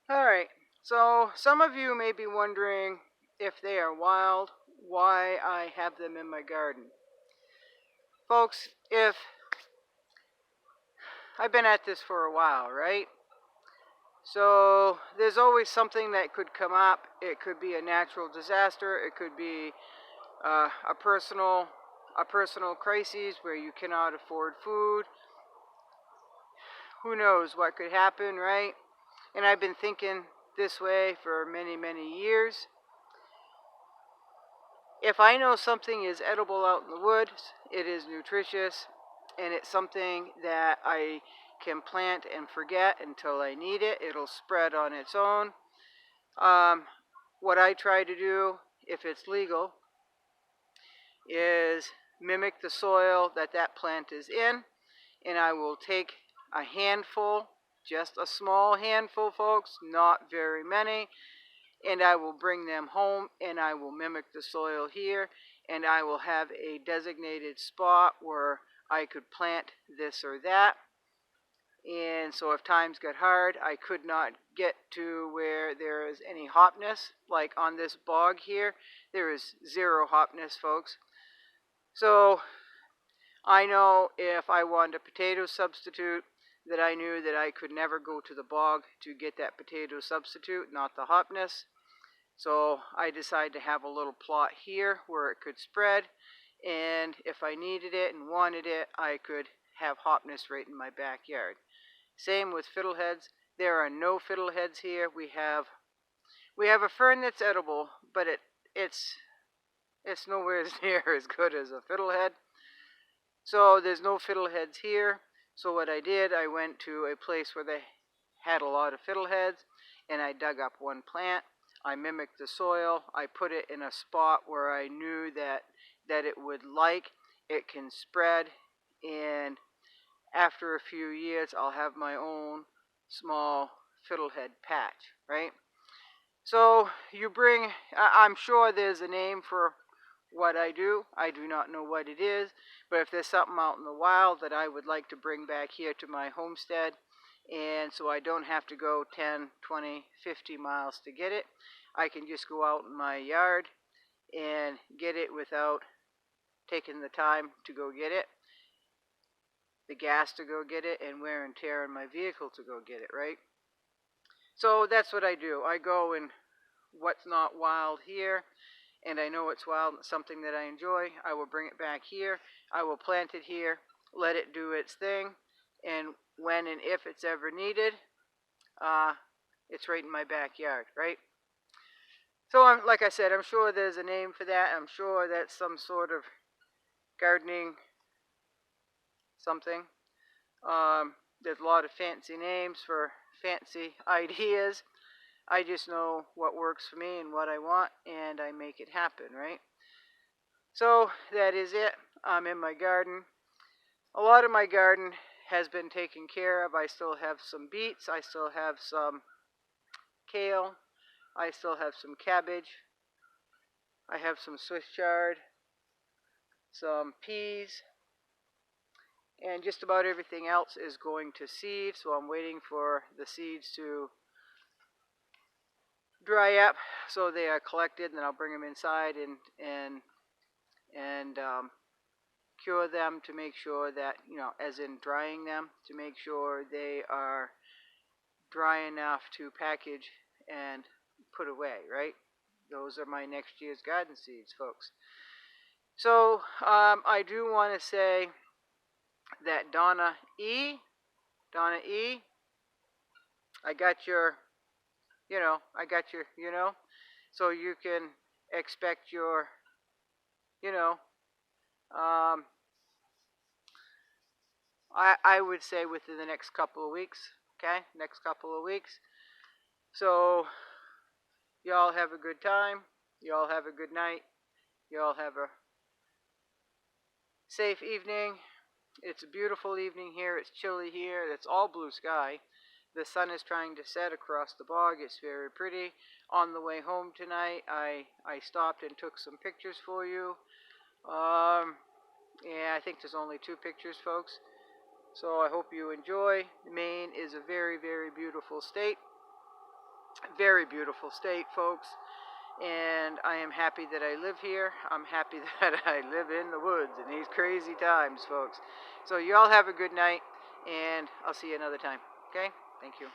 Alright, so some of you may be wondering if they are wild, why I have them in my garden. Folks, if I've been at this for a while, right? So there's always something that could come up. It could be a natural disaster. It could be a personal crisis where you cannot afford food. Who knows what could happen, right? And I've been thinking this way for many, many years. If I know something is edible out in the woods, it is nutritious, and it's something that I can plant and forget until I need it. It'll spread on its own. What I try to do, if it's legal, is mimic the soil that that plant is in, and I will take a handful, just a small handful, folks, not very many, and I will bring them home and I will mimic the soil here, and I will have a designated spot where I could plant this or that. And so if times got hard, I could not get to where there is any hopness, like on this bog here, there is zero hopness, folks. So I know if I wanted a potato substitute, that I knew that I could never go to the bog to get that potato substitute, not the hopness. So I decided to have a little plot here where it could spread, and if I needed it and wanted it, I could have hopness right in my backyard. Same with fiddleheads. There are no fiddleheads here. We have a fern that's edible, but it's nowhere near as good as a fiddlehead. So there's no fiddleheads here. So what I did, I went to a place where they had a lot of fiddleheads, and I dug up one plant. I mimicked the soil. I put it in a spot where I knew that it would like. It can spread, and after a few years, I'll have my own small fiddlehead patch, right? So you bring, I'm sure there's a name for what I do. I do not know what it is, but if there's something out in the wild that I would like to bring back here to my homestead, and so I don't have to go 10, 20, 50 miles to get it, I can just go out in my yard and get it without taking the time to go get it, the gas to go get it, and wear and tear on my vehicle to go get it, right? So that's what I do. I go and what's not wild here, and I know it's wild, it's something that I enjoy, I will bring it back here, I will plant it here, let it do its thing, and when and if it's ever needed, it's right in my backyard, right? So like I said, I'm sure there's a name for that. I'm sure that's some sort of gardening something. There's a lot of fancy names for fancy ideas. I just know what works for me and what I want, and I make it happen, right? So that is it. I'm in my garden. A lot of my garden has been taken care of. I still have some beets. I still have some kale. I still have some cabbage. I have some Swiss chard, some peas, and just about everything else is going to seed. So I'm waiting for the seeds to dry up so they are collected, and then I'll bring them inside and cure them to make sure that, as in drying them, to make sure they are dry enough to package and put away, right? Those are my next year's garden seeds, folks. So I do want to say that Donna E, I got your, so you can expect your, um, I would say within the next couple of weeks, okay? Next couple of weeks. So, y'all have a good time. Y'all have a good night. Y'all have a safe evening. It's a beautiful evening here. It's chilly here. It's all blue sky. The sun is trying to set across the bog. It's very pretty. On the way home tonight, I stopped and took some pictures for you. Yeah, I think there's only 2 pictures, folks. So I hope you enjoy. Maine is a very, very beautiful state. very beautiful state, folks. And I am happy that I live here. I'm happy that I live in the woods in these crazy times, folks. So you all have a good night, and I'll see you another time. Okay? Thank you.